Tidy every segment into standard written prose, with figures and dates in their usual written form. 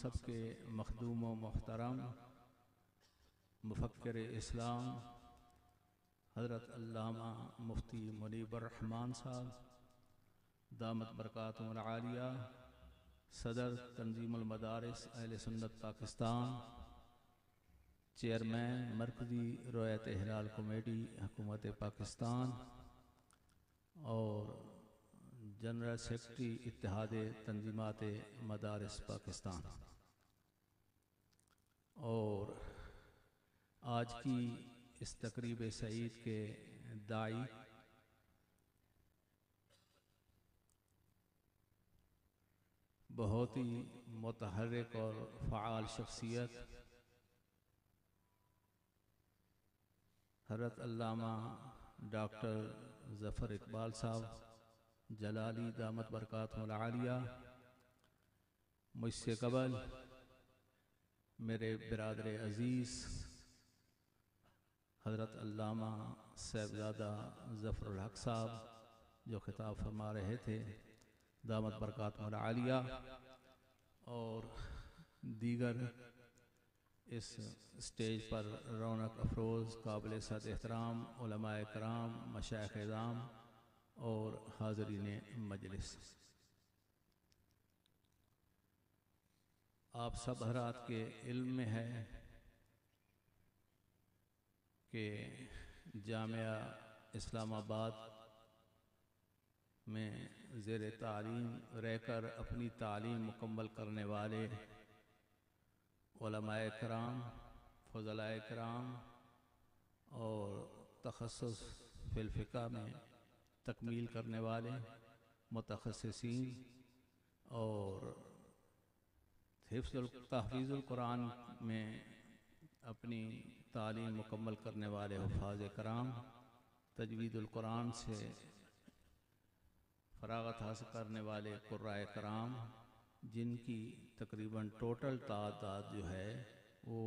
سب کے مخدوم و محترم مفکر اسلام حضرت علامہ مفتی منیب الرحمن صاحب دامت برکاتہم العالیہ، صدر تنظیم المدارس اہل سنت پاکستان، چیئرمین مرکزی روایت ہلال کمیٹی حکومت پاکستان اور جنرل سیکرٹری اتحاد تنظیمات مدارس پاکستان، اور آج کی اس تقریب سعید کے داعی بہت ہی متحرک اور فعال شخصیت حضرت علامہ ڈاکٹر ظفر اقبال صاحب جلالی دامت برکاتہم العالیہ، مجھ سے قبل میرے برادر عزیز حضرت علامہ صاحبزادہ ظفر الحق صاحب جو خطاب فرما رہے تھے دامت برکاتہم العالیہ، اور دیگر اس سٹیج پر رونق افروز قابل صد احترام علماء کرام، مشائخ اعظام اور حاضرین مجلس، آپ سب حضرات کے علم میں ہے کہ جامعہ اسلام آباد میں زیر تعلیم رہ کر اپنی تعلیم مکمل کرنے والے علماء کرام، فضلاء کرام اور تخصص فی الفقہ میں تکمیل کرنے والے متخصصین اور تحفیظ القرآن میں اپنی تعلیم مکمل کرنے والے حفاظ کرام، تجوید القرآن سے فراغت حاصل کرنے والے قرائے کرام، جن کی تقریباً ٹوٹل تعداد جو ہے وہ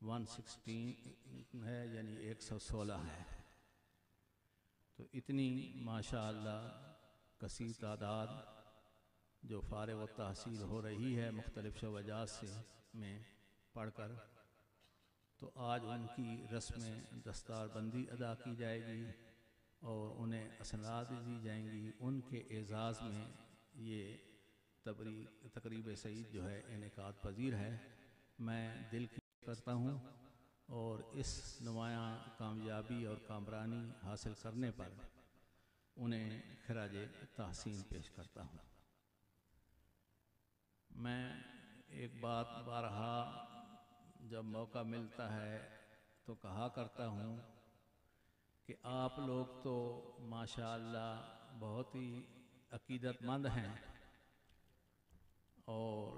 116 ہے، یعنی 116 ہے، تو اتنی ماشاءاللہ کثیر تعداد جو فارغ التحصیل ہو رہی ہے مختلف شعبات سے میں پڑھ کر، تو آج ان کی رسم دستار بندی ادا کی جائے گی اور انہیں اسناد دی جائیں گی۔ ان کے اعزاز میں یہ تقریب سعید جو ہے انعقاد پذیر ہے۔ میں دل کی کرتا ہوں اور اس نمایاں کامیابی اور کامرانی حاصل کرنے پر انہیں خراج تحسین پیش کرتا ہوں۔ میں ایک بات بارہا جب موقع ملتا ہے تو کہا کرتا ہوں کہ آپ لوگ تو ماشاءاللہ بہت ہی عقیدت مند ہیں اور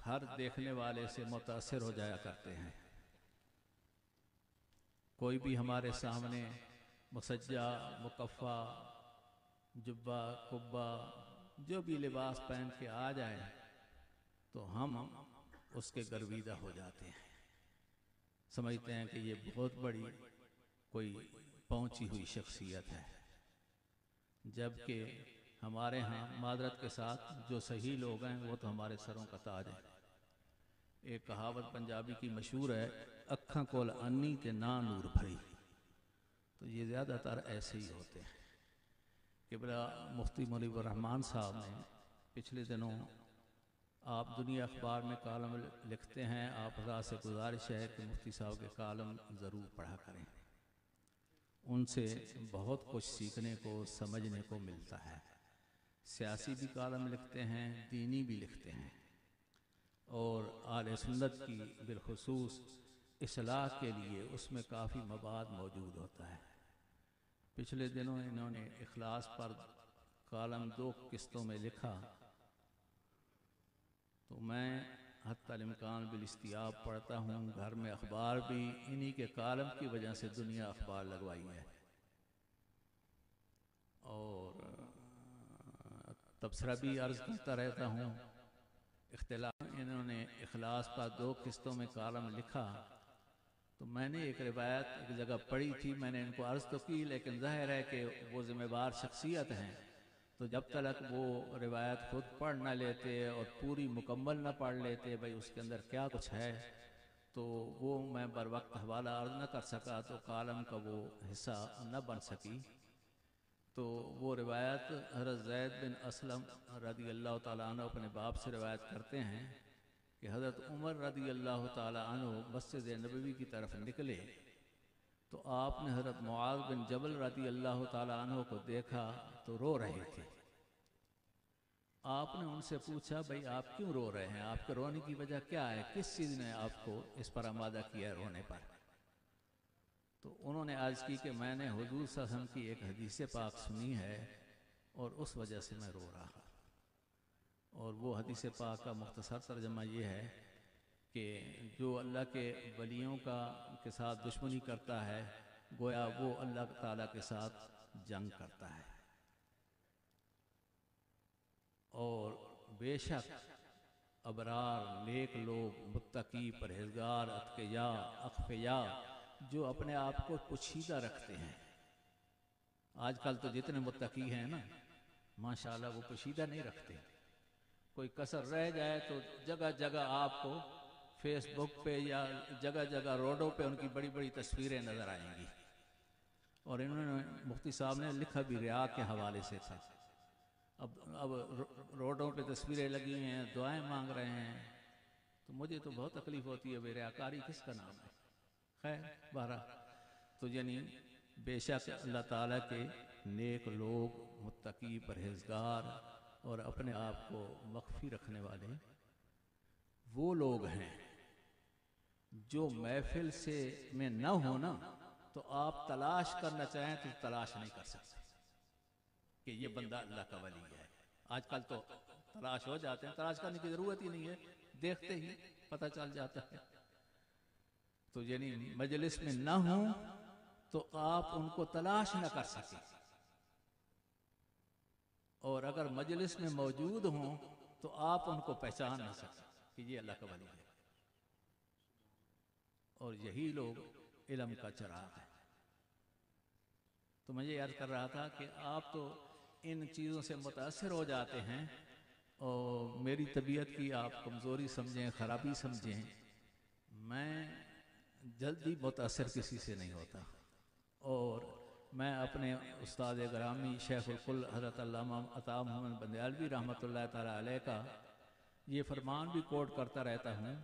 ہر دیکھنے والے سے متاثر ہو جایا کرتے ہیں۔ کوئی بھی ہمارے سامنے مسجع، مکفّا، جبہ، قبہ، جو بھی لباس پہن کے آ جائے تو ہم اس کے گرویدہ ہو جاتے ہیں، سمجھتے ہیں کہ یہ بہت بڑی کوئی پہنچی ہوئی شخصیت ہے، جبکہ ہمارے ہاں معذرت کے ساتھ جو صحیح لوگ ہیں وہ تو ہمارے سروں کا تاج ہے۔ ایک کہاوت پنجابی کی مشہور ہے، اکھاں کول انی تے نا نور بھری، تو یہ زیادہ تر ایسے ہی ہوتے ہیں۔ قبلہ مفتی منیب الرحمن صاحب نے پچھلے دنوں، آپ دنیا اخبار میں کالم لکھتے ہیں، آپ حضرات سے گزارش ہے کہ مفتی صاحب کے کالم ضرور پڑھا کریں، ان سے بہت کچھ سیکھنے کو، سمجھنے کو ملتا ہے۔ سیاسی بھی کالم لکھتے ہیں، دینی بھی لکھتے ہیں، اور اہل سنت کی بالخصوص اصلاح کے لیے اس میں کافی مواد موجود ہوتا ہے۔ پچھلے دنوں انہوں نے اخلاص پر کالم 2 قسطوں میں لکھا، تو میں حتی الامکان بالاستیاب پڑھتا ہوں، گھر میں اخبار بھی انہی کے کالم کی وجہ سے دنیا اخبار لگوائی ہے، اور تبصرہ بھی عرض کرتا رہتا ہوں۔ اختلاف انہوں نے اخلاص پر 2 قسطوں میں کالم لکھا، تو میں نے ایک روایت ایک جگہ پڑھی تھی، میں نے ان کو عرض تو کی، لیکن ظاہر ہے کہ وہ ذمہ دار شخصیت ہیں، تو جب تک وہ روایت خود پڑھ نہ لیتے اور پوری مکمل نہ پڑھ لیتے بھئی اس کے اندر کیا کچھ ہے، تو وہ میں بر وقت حوالہ عرض نہ کر سکا، تو کالم کا وہ حصہ نہ بن سکی۔ تو وہ روایت حضرت زید بن اسلم رضی اللہ تعالیٰ عنہ اپنے باپ سے روایت کرتے ہیں کہ حضرت عمر رضی اللہ تعالیٰ عنہ مسجد نبوی کی طرف نکلے تو آپ نے حضرت معاذ بن جبل رضی اللہ تعالیٰ عنہ کو دیکھا تو رو رہے تھے۔ آپ نے ان سے پوچھا بھئی آپ کیوں رو رہے ہیں، آپ کے رونے کی وجہ کیا ہے، کس چیز نے آپ کو اس پر آمادہ کیا ہے رونے پر؟ تو انہوں نے عرض کی کہ میں نے حضور صلی اللہ علیہ وسلم کی ایک حدیث پاک سنی ہے اور اس وجہ سے میں رو رہا۔ اور وہ حدیث پاک کا مختصر ترجمہ یہ ہے کہ جو اللہ کے ولیوں کے ساتھ دشمنی کرتا ہے گویا وہ اللہ تعالیٰ کے ساتھ جنگ کرتا ہے، اور بے شک ابرار نیک لوگ متقی پرہیزگار اتقیا اخفیا جو اپنے آپ کو پوشیدہ رکھتے ہیں۔ آج کل تو جتنے متقی ہیں نا ماشاءاللہ وہ پوشیدہ نہیں رکھتے، کوئی کسر رہ جائے تو جگہ جگہ آپ کو فیس بک پہ یا جگہ جگہ روڈوں پہ ان کی بڑی بڑی تصویریں نظر آئیں گی۔ اور انہوں نے مفتی صاحب نے لکھا بھی ریا کے حوالے سے تھا، اب روڈوں پہ تصویریں لگی ہوئی ہیں، دعائیں مانگ رہے ہیں، تو مجھے تو بہت تکلیف ہوتی ہے، ریاکاری کس کا نام ہے؟ خیر بہرحال تو یعنی بے شک اللہ تعالیٰ کے نیک لوگ متقی پرہیزگار اور اپنے آپ کو مخفی رکھنے والے وہ لوگ ہیں جو محفل میں نہ ہونا تو آپ تلاش کرنا چاہیں تو تلاش نہیں کر سکتے کہ یہ بندہ اللہ کا ولی ہے۔ آج کل تو تلاش ہو جاتے ہیں، تلاش کرنے کی ضرورت ہی نہیں ہے، دیکھتے ہی پتہ چل جاتا ہے۔ تو یعنی مجلس میں نہ ہوں تو آپ ان کو تلاش نہ کر سکیں، اور اگر مجلس میں موجود ہوں تو آپ ان کو پہچان نہ سکیں کہ یہ اللہ کا ولی ہے۔ اور یہی لوگ علم کا چراغ ہے۔ تو میں یہ عرض کر رہا تھا کہ آپ تو ان چیزوں سے متاثر ہو جاتے ہیں، اور میری طبیعت کی آپ کمزوری سمجھیں، خرابی سمجھیں، میں جلدی متاثر کسی سے نہیں ہوتا۔ اور میں اپنے استاد گرامی شیخ الکل حضرت علامہ عطا محمد بندیالوی رحمۃ اللہ تعالیٰ علیہ کا یہ فرمان بھی کوٹ کرتا رہتا ہوں۔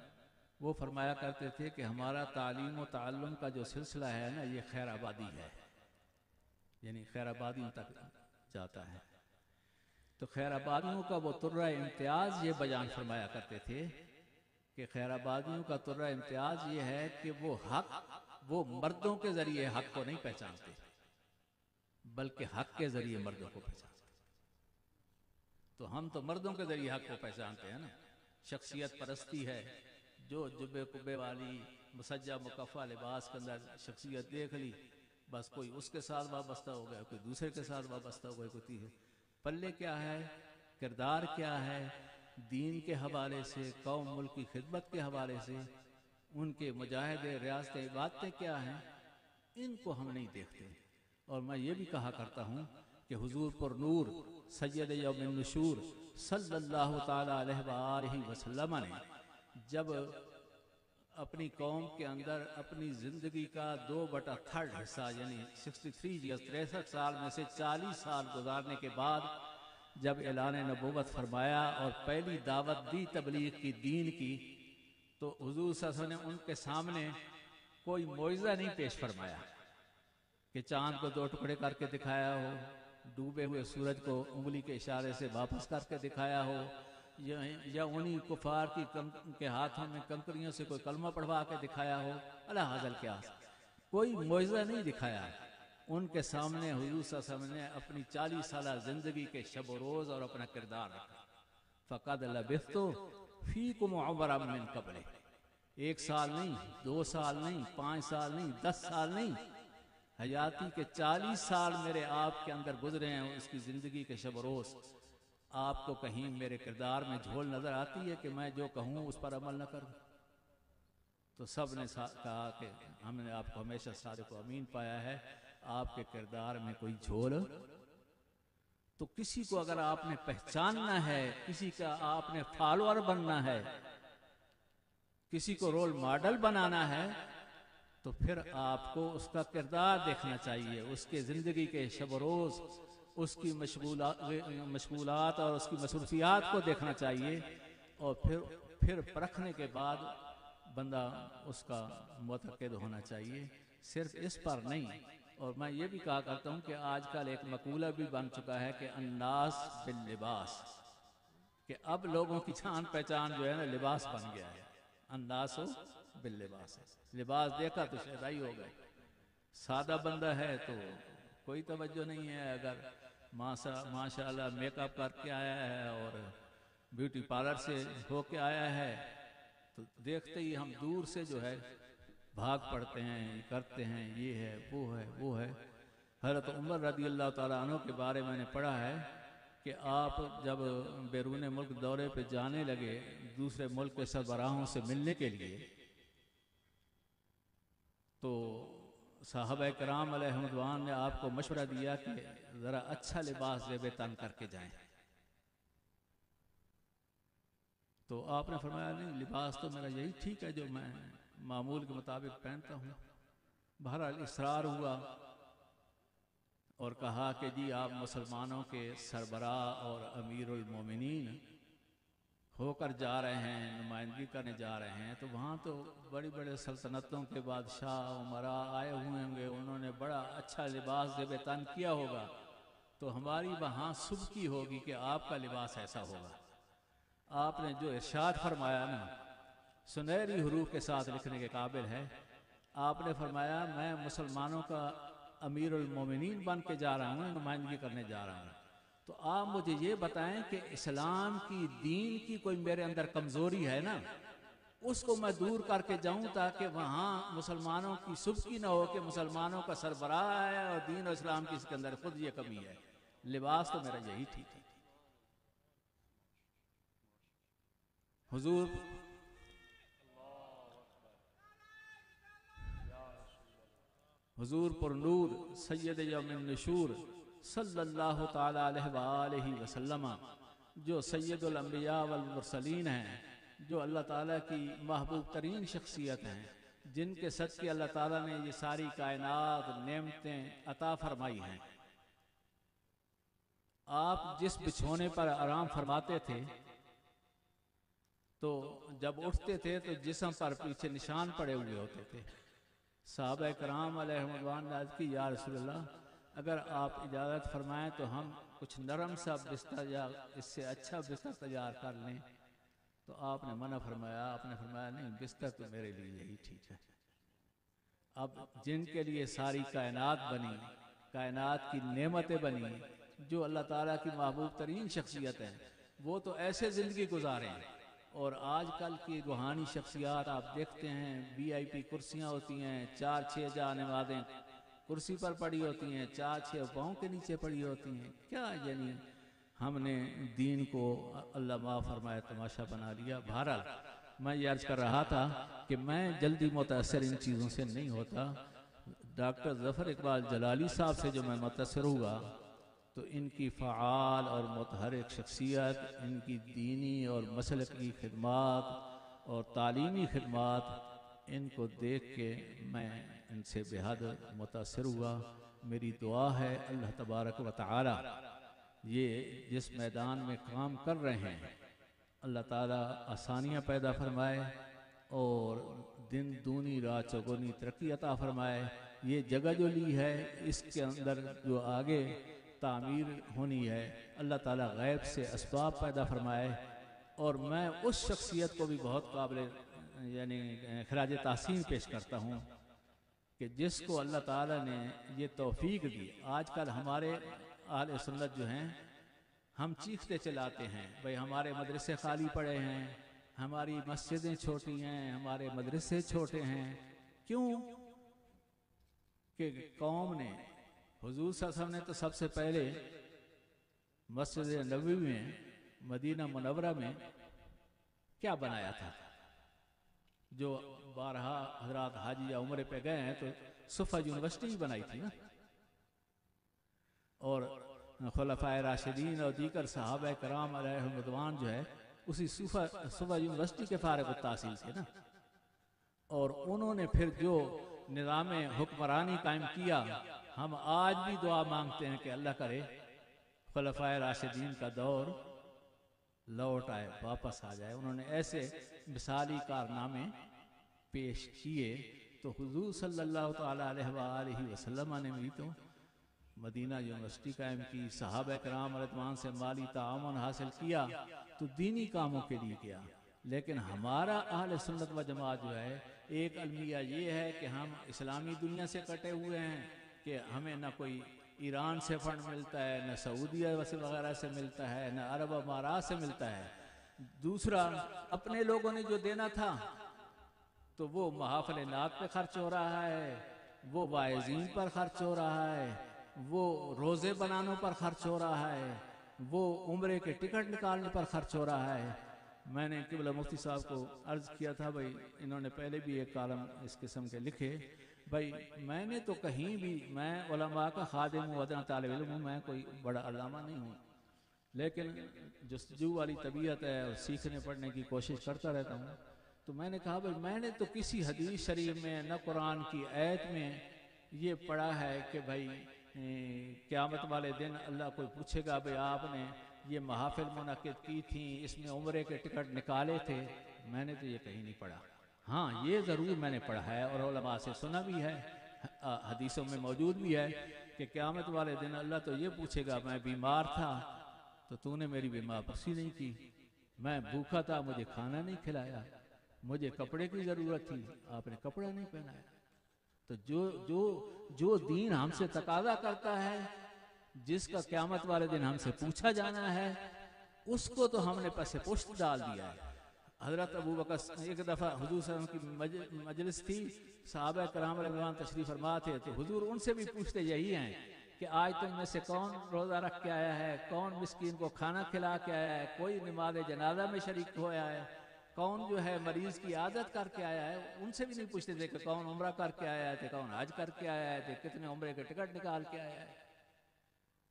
وہ فرمایا کرتے تھے کہ ہمارا تعلیم و تعلم کا جو سلسلہ ہے نا یہ خیر آبادی ہے، یعنی خیر آبادیوں تک جاتا ہے۔ تو خیر آبادیوں کا وہ طرہ امتیاز یہ بیان فرمایا کرتے تھے کہ خیر آبادیوں کا طرہ امتیاز یہ ہے کہ وہ مردوں کے ذریعے حق کو نہیں پہچانتے بلکہ حق کے ذریعے مردوں کو پہچانتے۔ تو ہم تو مردوں کے ذریعے حق کو پہچانتے ہیں نا، شخصیت پرستی ہے، جو جبے کبے والی مسجع مکفہ لباس کے اندر شخصیت دیکھ لی بس کوئی اس کے ساتھ وابستہ ہو گیا، کوئی دوسرے کے ساتھ وابستہ ہو گیا، کوئی تیسرے۔ پلے کیا ہے، کردار کیا ہے، دین کے حوالے سے، قوم ملک کی خدمت کے حوالے سے، ان کے مجاہدے ریاست عبادتیں کیا ہیں، ان کو ہم نہیں دیکھتے۔ اور میں یہ بھی کہا کرتا ہوں کہ حضور پر نور سید یوم النشور صلی اللہ تعالیٰ علیہ وآلہ وسلم نے جب اپنی قوم کے اندر اپنی زندگی کا 2/3 حصہ یعنی 63 سال میں سے 40 سال گزارنے کے بعد جب اعلان نبوت فرمایا اور پہلی دعوت دی تبلیغ کی، دین کی، تو حضور صلی اللہ علیہ وسلم نے ان کے سامنے کوئی معجزہ نہیں پیش فرمایا کہ چاند کو 2 ٹکڑے کر کے دکھایا ہو، ڈوبے ہوئے سورج کو انگلی کے اشارے سے واپس کر کے دکھایا ہو، یا انہی کفار کے ہاتھوں میں کنکریوں سے کوئی کلمہ پڑھوا کے دکھایا ہو، اللہ حاضر کیا کوئی معجزہ نہیں دکھایا۔ ان کے سامنے حضور صلی اللہ علیہ وسلم نے اپنی 40 سالہ زندگی کے شب و روز اور اپنا کردار رکھا۔ فَقَدْ لَبِثْتُ فِيكُمْ عُمَرًا مِّن قَبْلِهِ، 1 سال نہیں، 2 سال نہیں، 5 سال نہیں، 10 سال نہیں، حیاتی کے 40 سال میرے آپ کے اندر گزرے ہیں، اس کی زندگی کے شب و روز۔ آپ کو کہیں میرے کردار میں جھول نظر آتی ہے کہ میں جو کہوں اس پر عمل نہ کروں؟ تو سب نے کہا کہ ہم نے آپ کو ہمیشہ صادق و امین پایا ہے، آپ کے کردار میں کوئی جھول تو کسی کو اگر آپ نے پہچاننا ہے، کسی کا آپ نے فالوور بننا ہے، کسی کو رول ماڈل بنانا ہے، تو پھر آپ کو اس کا کردار دیکھنا چاہیے، اس کے زندگی کے شب و روز، اس کی مشغولات اور اس کی مصروفیات کو دیکھنا چاہیے، اور پھر پرکھنے کے بعد بندہ اس کا معتقد ہونا چاہیے، صرف اس پر نہیں۔ اور میں یہ بھی کہا کرتا ہوں کہ آج کل ایک مقولہ بھی بن چکا ہے کہ الناس باللباس، کہ اب لوگوں کی جان پہچان جو ہے نا لباس بن گیا ہے، الناس باللباس، لباس دیکھا تو شیدائی ہو گئے۔ سادہ بندہ ہے تو کوئی توجہ نہیں ہے، اگر ماشاء اللہ میک اپ کر کے آیا ہے اور بیوٹی پارلر سے ہو کے آیا ہے تو دیکھتے ہی ہم دور سے جو ہے بھاگ پڑتے ہیں، کرتے ہیں، یہ ہے وہ ہے۔ حضرت عمر رضی اللہ تعالیٰ عنہ کے بارے میں نے پڑھا ہے کہ آپ جب بیرون ملک دورے پہ جانے لگے دوسرے ملک کے سربراہوں سے ملنے کے لیے، تو صحابہ کرام علیہ رضوان نے آپ کو مشورہ دیا کہ ذرا اچھا لباس زیب تن کر کے جائیں، تو آپ نے فرمایا نہیں، لباس تو میرا یہی ٹھیک ہے جو میں معمول کے مطابق پہنتا ہوں۔ بہرحال اصرار ہوا اور کہا کہ جی آپ مسلمانوں کے سربراہ اور امیر المومنین ہو کر جا رہے ہیں، نمائندگی کرنے جا رہے ہیں، تو وہاں تو بڑی بڑے سلطنتوں کے بادشاہ عمراء آئے ہوئے ہوں گے، انہوں نے بڑا اچھا لباس زیب تن کیا ہوگا، تو ہماری وہاں سبکی ہوگی کہ آپ کا لباس ایسا ہوگا۔ آپ نے جو ارشاد فرمایا نا سنہری حروف کے ساتھ لکھنے کے قابل ہے، آپ نے فرمایا میں مسلمانوں کا امیر المومنین بن کے جا رہا ہوں، نمائندگی کرنے جا رہا ہوں، تو آپ مجھے یہ بتائیں کہ اسلام کی دین کی کوئی میرے اندر کمزوری ہے نا، اس کو میں دور کر کے جاؤں تاکہ وہاں مسلمانوں کی سبکی نہ ہو کہ مسلمانوں کا سربراہ ہے اور دین و اسلام کی اس کے اندر خود یہ کمی ہے، لباس تو میرا یہی ٹھیک ہے۔ حضور پر نور سید یوم النشور صلی اللہ تعالی علیہ وآلہ وسلم، جو سید الانبیاء والمرسلین ہیں، جو اللہ تعالیٰ کی محبوب ترین شخصیت ہیں، جن کے صدقے اللہ تعالیٰ نے یہ ساری کائنات نعمتیں عطا فرمائی ہیں۔ آپ جس بچھونے پر آرام فرماتے تھے تو جب اٹھتے تھے تو جسم پر پیچھے نشان پڑے ہوئے ہوتے تھے۔ صحابہ کرام علیہ رضوان نے عرض کی یا رسول اللہ اگر آپ اجازت فرمائیں تو ہم کچھ نرم سا بستر یا اس سے اچھا بستر تیار کر لیں، تو آپ نے منع فرمایا، آپ نے فرمایا نہیں، بستر تو میرے لیے یہی ٹھیک ہے۔ اب جن کے لیے ساری کائنات بنی، کائنات کی نعمتیں بنی، جو اللہ تعالیٰ کی محبوب ترین شخصیت ہیں، وہ تو ایسے زندگی گزاریں، اور آج کل کی روحانی شخصیات آپ دیکھتے ہیں وی آئی پی کرسیاں ہوتی ہیں، 4-6 نمازیں کرسی پر پڑی ہوتی ہیں، 4-6 پاؤں کے نیچے پڑی ہوتی ہیں، کیا یعنی ہم نے دین کو اللہ معاف فرمائے تماشا بنا لیا۔ بہرحال میں یہ عرض کر رہا تھا کہ میں جلدی متاثر ان چیزوں سے نہیں ہوتا۔ ڈاکٹر ظفر اقبال جلالی صاحب سے جو میں متاثر ہوا تو ان کی فعال اور متحرک شخصیت، ان کی دینی اور مسلکی خدمات اور تعلیمی خدمات، ان کو دیکھ کے میں ان سے بے حد متاثر ہوا۔ میری دعا ہے اللہ تبارک و تعالی یہ جس میدان میں کام کر رہے ہیں اللہ تعالی آسانیاں پیدا فرمائے اور دن دونی رات چوگنی ترقی عطا فرمائے۔ یہ جگہ جو لی ہے اس کے اندر جو آگے تعمیر ہونی ہے اللہ تعالیٰ غیب سے اسباب پیدا فرمائے، اور میں اس شخصیت کو بھی بہت قابل یعنی خراج تحسین پیش کرتا ہوں کہ جس کو اللہ تعالیٰ نے یہ توفیق دی۔ آج کل ہمارے اہل سنت جو ہیں ہم چیختے چلاتے ہیں بھئی ہمارے مدرسے خالی پڑے ہیں، ہماری مسجدیں چھوٹی ہیں، ہمارے مدرسے چھوٹے ہیں، کیوں؟ کہ قوم نے حضور صلی اللہ علیہ وسلم نے تو سب سے پہلے مسجد نبوی میں مدینہ منورہ میں کیا بنایا تھا؟ جو بارہا حضرات حاجی یا عمرے پہ گئے ہیں تو صفہ یونیورسٹی ہی بنائی تھی نا، اور خلفائے راشدین اور دیگر صحابہ کرام علیہم رضوان جو ہے اسی صوبہ یونیورسٹی کے فارغ التحصیل تھے نا، اور انہوں نے پھر جو نظام حکمرانی قائم کیا، ہم آج بھی دعا مانگتے ہیں کہ اللہ کرے خلفائے راشدین کا دور لوٹ آئے، واپس آ جائے۔ انہوں نے ایسے مثالی کارنامے پیش کیے، تو حضور صلی اللہ تعالیٰ علیہ وآلہ وسلم نے بھی تو مدینہ یونیورسٹی قائم کی، صحابہ کرام رضوان سے مالی تعاون حاصل کیا تو دینی کاموں کے لیے کیا۔ لیکن ہمارا اہل سنت و جماعت جو ہے، ایک المیہ یہ ہے کہ ہم اسلامی دنیا سے کٹے ہوئے ہیں کہ ہمیں نہ کوئی ایران سے فنڈ ملتا ہے، نہ سعودیہ وغیرہ سے ملتا ہے، نہ عرب و امارات سے ملتا ہے۔ دوسرا، اپنے لوگوں نے جو دینا تھا تو وہ محافل نعت پہ خرچ ہو رہا ہے، وہ واعظین پر خرچ ہو رہا ہے، وہ روزے بنانوں پر خرچ ہو رہا ہے، وہ عمرے کے ٹکٹ نکالنے پر خرچ ہو رہا ہے۔ میں نے قبلہ مفتی صاحب کو عرض کیا تھا، بھائی انہوں نے پہلے بھی ایک کالم اس قسم کے لکھے، بھائی میں نے تو کہیں بھی، میں علماء کا خادم ہوں، ادنا طالب علم ہوں، میں کوئی بڑا علامہ نہیں ہوں، لیکن جستجو والی طبیعت ہے اور سیکھنے پڑھنے کی کوشش کرتا رہتا ہوں۔ تو میں نے کہا بھائی میں نے تو کسی حدیث شریف میں نہ قرآن کی آیت میں یہ پڑھا ہے کہ بھائی قیامت والے دن اللہ کوئی پوچھے گا بھائی آپ نے یہ محافل منعقد کی تھیں، اس میں عمرے کے ٹکٹ نکالے تھے، میں نے تو یہ کہیں نہیں پڑھا۔ ہاں یہ ضرور میں نے پڑھا ہے اور علماء سے سنا بھی ہے، حدیثوں میں موجود بھی ہے کہ قیامت والے دن اللہ تو یہ پوچھے گا میں بیمار تھا تو نے میری بیمار پرسی نہیں کی، میں بھوکا تھا مجھے کھانا نہیں کھلایا، مجھے کپڑے کی ضرورت تھی آپ نے کپڑا نہیں پہنایا۔ تو جو دین ہم سے تقاضا کرتا ہے، جس کا قیامت والے دن ہم سے پوچھا جانا ہے، اس کو تو ہم نے پس پشت ڈال دیا ہے۔ حضرت ابو بکر ایک دفعہ حضور صلی اللہ علیہ وسلم کی مجلس تھی، صحابہ کرام رضوان تشریف فرما تھے، تو حضور ان سے بھی پوچھتے یہی ہیں کہ آج تم میں سے کون روزہ رکھ کے آیا ہے، کون مسکین کو کھانا کھلا کے آیا ہے، کوئی نماز جنازہ میں شریک ہوا ہے، کون جو ہے مریض کی عادت کر کے آیا ہے۔ ان سے بھی نہیں پوچھتے تھے کہ کون عمرہ کر کے آیا ہے، کون حج کر کے آیا ہے، کتنے عمرے کے ٹکٹ نکال کے آیا ہے۔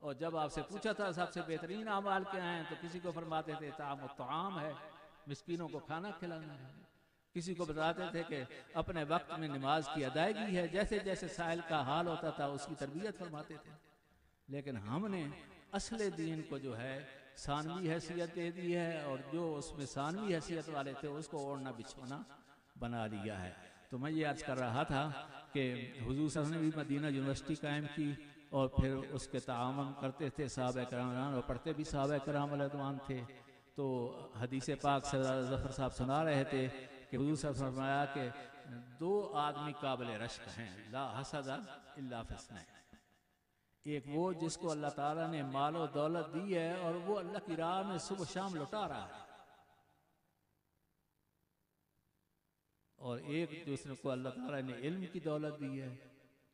اور جب آپ سے پوچھا تھا سب سے بہترین اعمال کیا ہیں، تو کسی کو فرماتے تھے طعام الطعام ہے، مسکینوں کو کھانا کھلانا ہے، کسی کو بتاتے تھے کہ اپنے وقت میں نماز کی ادائیگی ہے، جیسے جیسے سائل کا حال ہوتا تھا اس کی تربیت فرماتے تھے۔ لیکن ہم نے اصل دین کو جو ہے ثانوی حیثیت دے دی ہے، اور جو اس میں ثانوی حیثیت والے تھے اس کو اوڑھنا بچھونا بنا لیا ہے۔ تو میں یہ عرض کر رہا تھا کہ حضور صلی اللہ علیہ وسلم نے بھی مدینہ یونیورسٹی قائم کی، اور پھر اس کے تعاون کرتے تھے صحابہ کرام، اور پڑھتے بھی صحابہ کرام رضوان تھے۔ تو حدیث پاک ظفر صاحب سنا رہے تھے کہ حضور صلی اللہ علیہ وسلم نے فرمایا کہ دو آدمی قابل رشک ہیں، لا حسد الا فی اثنین، ایک وہ جس کو اللہ تعالیٰ نے مال و دولت دی ہے اور وہ اللہ کی راہ میں صبح شام لٹا رہا ہے، اور ایک دوسرے کو اللہ تعالیٰ نے علم کی دولت دی ہے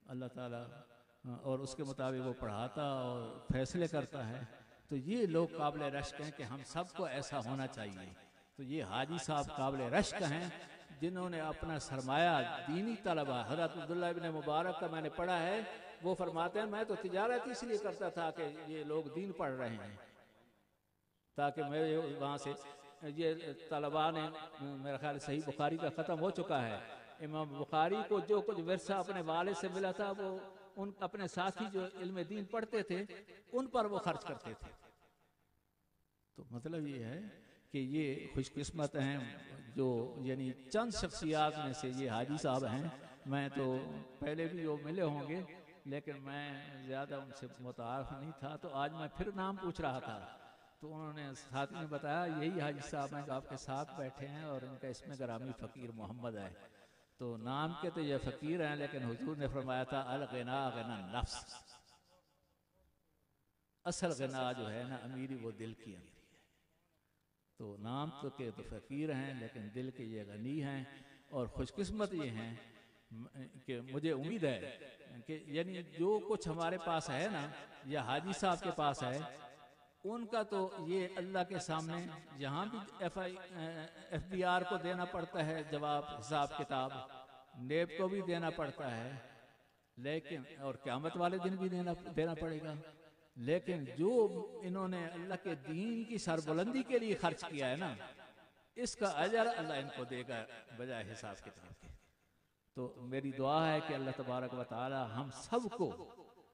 اللہ تعالیٰ، اور اس کے مطابق وہ پڑھاتا اور فیصلے کرتا ہے۔ تو یہ لوگ قابل رشک ہیں کہ ہم سب کو ایسا ہونا چاہیے۔ تو یہ حاجی صاحب قابل رشک ہیں جنہوں نے اپنا سرمایہ دینی طلبہ، حضرت عبداللہ ابن مبارک کا میں نے پڑھا ہے، وہ فرماتے ہیں میں تو تجارت اس لیے کرتا تھا کہ یہ لوگ دین پڑھ رہے ہیں، تاکہ میرے وہاں سے یہ طلباء نے، میرا خیال صحیح بخاری کا ختم ہو چکا ہے، امام بخاری کو جو کچھ ورثہ اپنے والد سے ملا تھا وہ ان اپنے ساتھی جو علم دین پڑھتے تھے ان پر وہ خرچ کرتے تھے۔ تو مطلب یہ ہے کہ یہ خوش قسمت ہیں جو یعنی چند شخصیات میں سے یہ حاجی صاحب ہیں۔ میں تو پہلے بھی وہ ملے ہوں گے لیکن میں زیادہ ان سے متعارف نہیں تھا، تو آج میں پھر نام پوچھ رہا تھا تو انہوں نے ساتھی نے بتایا یہی حاجی صاحب ہیں جو آپ کے ساتھ بیٹھے ہیں، اور ان کا اسم گرامی فقیر محمد ہے۔ تو نام کے تو یہ فقیر ہیں، لیکن حضور نے فرمایا تھا الغنا غنا النفس، اصل غنا جو ہے نا امیری وہ دل کی امیری ہے۔ تو نام تو کے تو فقیر ہیں لیکن دل کے یہ غنی ہیں، اور خوش قسمت یہ ہیں کہ مجھے امید ہے کہ یعنی جو کچھ ہمارے پاس ہے نا یا حاجی صاحب کے پاس ہے، ان کا تو یہ اللہ کے سامنے یہاں بھی ایف بی آر کو دینا پڑتا ہے جواب حساب کتاب، نیب کو بھی دینا پڑتا ہے، لیکن اور قیامت والے دن بھی دینا پڑے گا، لیکن جو انہوں نے اللہ کے دین کی سربلندی کے لیے خرچ کیا ہے نا، اس کا اجر اللہ ان کو دے گا بجائے حساب کتاب کے۔ تو میری دعا ہے کہ اللہ تبارک و تعالی ہم سب کو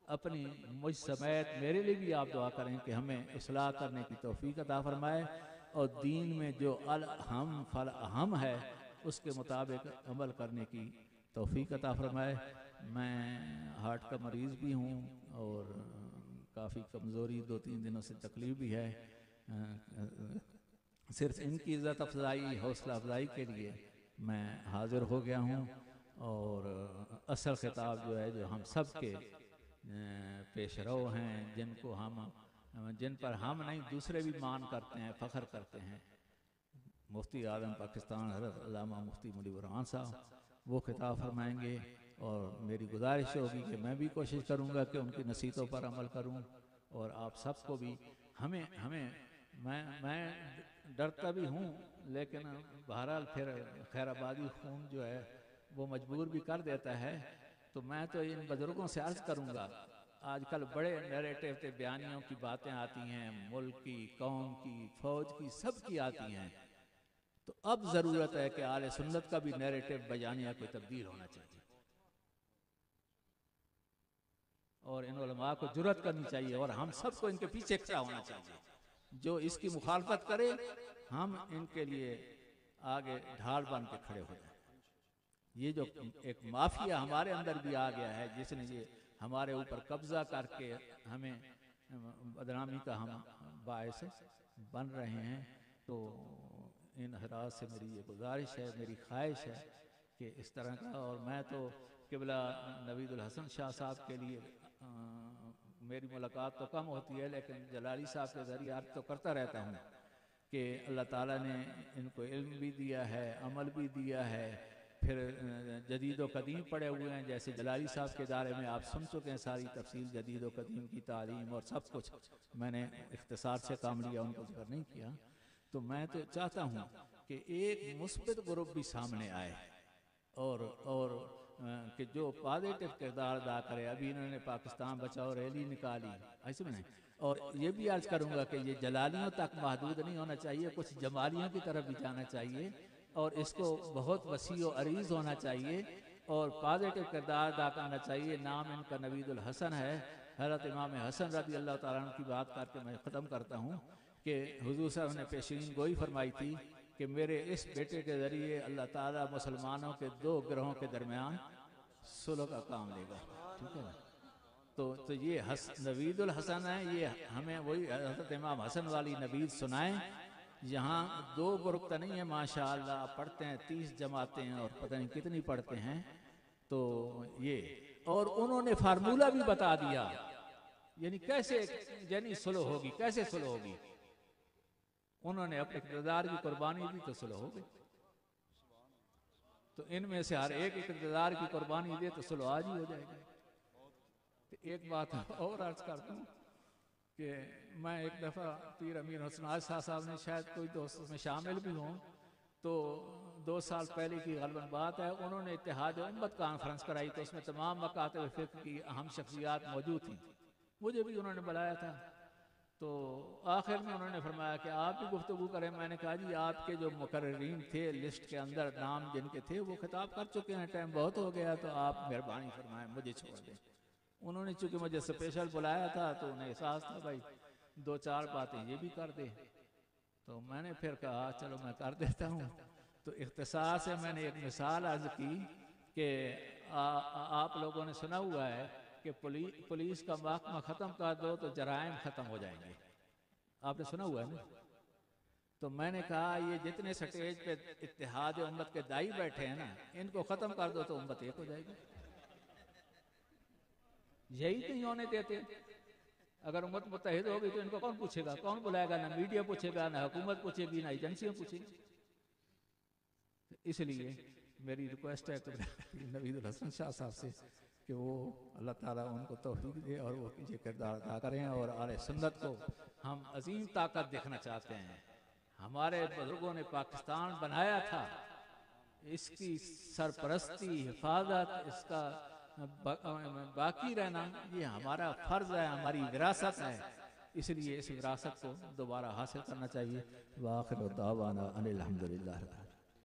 اپنی، مجھ سمیت میرے لیے بھی آپ دعا کریں کہ ہمیں اصلاح کرنے کی توفیق عطا فرمائے، اور دین میں جو الاہم فالاہم ہے اس کے مطابق عمل کرنے کی توفیق عطا فرمائے۔ میں ہارٹ کا مریض بھی ہوں اور کافی کمزوری 2-3 دنوں سے تکلیف بھی ہے، صرف ان کی عزت افزائی، حوصلہ افزائی کے لیے میں حاضر ہو گیا ہوں، اور اصل خطاب جو ہے جو ہم سب کے پیش رو ہیں، جن پر ہم نہیں دوسرے بھی مان کرتے ہیں، فخر کرتے ہیں، مفتی اعظم پاکستان حضرت علامہ مفتی منیر برہان صاحب وہ خطاب فرمائیں گے، اور میری گزارش ہوگی کہ میں بھی کوشش کروں گا کہ ان کی نصیحتوں پر عمل کروں، اور آپ سب کو بھی میں ڈرتا بھی ہوں، لیکن بہرحال پھر خیر آبادی خون جو ہے وہ مجبور بھی کر دیتا ہے۔ تو میں تو ان بزرگوں سے عرض کروں گا، آج کل بڑے نیریٹو تے بیانیوں کی باتیں آتی ہیں، ملک کی، قوم کی، فوج کی، سب کی آتی ہیں، تو اب ضرورت ہے کہ اہل سنت کا بھی نیریٹو بیانیہ کوئی تبدیل ہونا چاہیے، اور ان علماء کو جرأت کرنی چاہیے، اور ہم سب کو ان کے پیچھے کھڑا ہونا چاہیے۔ جو اس کی مخالفت کرے ہم ان کے لیے آگے ڈھال بن کے کھڑے ہو جائیں۔ یہ جو ایک مافیا ہمارے اندر بھی آ گیا ہے، جس نے یہ ہمارے اوپر قبضہ کر کے ہمیں بدنامی کا ہم باعث بن رہے ہیں، تو ان حضرات سے میری یہ گزارش ہے، میری خواہش ہے کہ اس طرح کا، اور میں تو قبلہ نوید الحسن شاہ صاحب کے لیے میری ملاقات تو کم ہوتی ہے، لیکن جلالی صاحب کے ذریعے عرض تو کرتا رہتا ہوں کہ اللہ تعالیٰ نے ان کو علم بھی دیا ہے، عمل بھی دیا ہے، پھر جدید و قدیم پڑے ہوئے ہیں، جیسے جلالی صاحب کے دائرے میں آپ سن چکے ہیں ساری تفصیل جدید و قدیم کی تعلیم اور سب کچھ، میں نے اختصار سے کام لیا، ان کو ذکر نہیں کیا۔ تو میں تو چاہتا ہوں کہ ایک مثبت گروپ بھی سامنے آئے، اور کہ جو پازیٹو کردار ادا کرے۔ ابھی انہوں نے پاکستان بچاؤ ریلی نکالی، ایسے میں نہیں، اور یہ بھی عرض کروں گا کہ یہ جلالیوں تک محدود نہیں ہونا چاہیے، کچھ جمالیوں کی طرف بھی جانا چاہیے، اور اس کو بہت وسیع و عریض ہونا چاہیے، اور پازیٹو کردار ادا کرنا چاہیے۔ نام ان کا نوید الحسن ہے، حضرت امام حسن رضی اللہ تعالیٰ عنہ کی بات کر کے میں ختم کرتا ہوں کہ حضور صاحب نے پیشین گوئی فرمائی تھی کہ میرے اس بیٹے کے ذریعے اللہ تعالیٰ مسلمانوں کے 2 گروہوں کے درمیان صلح کا کام لے گا، ٹھیک ہے نا؟ تو یہ نوید الحسن ہے، یہ ہمیں وہی حضرت امام حسن والی نوید سنائیں۔ یہاں 2 گروپ تو نہیں ہے، ماشاءاللہ پڑھتے ہیں 30 جماعتیں ہیں اور پتہ نہیں کتنی پڑھتے ہیں، تو یہ، اور انہوں نے فارمولہ بھی بتا دیا، یعنی کیسے صلح ہوگی، کیسے صلح ہوگی۔ انہوں نے اپنے اقتدار کی قربانی دی تو صلح ہو گئی، تو ان میں سے ہر ایک اقتدار کی قربانی دے تو صلح آج ہی ہو جائے گی۔ ایک بات اور عرض کرتا ہوں کہ میں ایک دفعہ پیر امیر حسن آج صاحب نے، شاید کوئی دوست میں شامل بھی ہوں، تو 2 سال پہلے کی غالباً بات ہے، انہوں نے اتحاد امت کانفرنس کرائی، تو اس میں تمام مکاتب فقہ کی اہم شخصیات موجود تھیں، مجھے بھی انہوں نے بلایا تھا۔ تو آخر میں انہوں نے فرمایا کہ آپ بھی گفتگو کریں۔ میں نے کہا جی آپ کے جو مقررین تھے لسٹ کے اندر نام جن کے تھے وہ خطاب کر چکے ہیں، ٹائم بہت ہو گیا، تو آپ مہربانی فرمائیں مجھے چھوڑ دیں۔ انہوں نے چونکہ مجھے اسپیشل بلایا تھا تو انہیں احساس تھا بھائی 2-4 باتیں یہ بھی کر دے، تو میں نے پھر کہا چلو میں کر دیتا ہوں۔ تو اختصار سے میں نے ایک مثال عرض کی کہ آپ لوگوں نے سنا ہوا ہے کہ پولیس کا محکمہ ختم کر دو تو جرائم ختم ہو جائیں گے، آپ نے سنا ہوا ہے نا؟ تو میں نے کہا یہ جتنے سٹیج پہ اتحاد امت کے دائی بیٹھے ہیں نا، ان کو ختم کر دو تو امت ایک ہو جائے گی۔ یہی نہیں ہونے دیتے۔ اگر امت متحد ہوگی تو ان کو کون پوچھے گا، کون بلائے گا؟ نہ میڈیا پوچھے گا، نہ حکومت پوچھے گی، نہ ایجنسیاں پوچھیں گی۔ اس لیے میری ریکویسٹ ہے نوید الحسن شاہ صاحب سے کہ وہ اللہ تعالیٰ ان کو توفیق دے اور وہ یہ کردار ادا کریں، اور اہل سنت کو ہم عظیم طاقت دیکھنا چاہتے ہیں۔ ہمارے بزرگوں نے پاکستان بنایا تھا، اس کی سرپرستی، حفاظت، اس کا باقی رہنا یہ ہمارا فرض ہے، ہماری وراثت ہے، اس لیے اس وراثت کو دوبارہ حاصل کرنا چاہیے۔ وآخر دعوانا ان الحمدللہ۔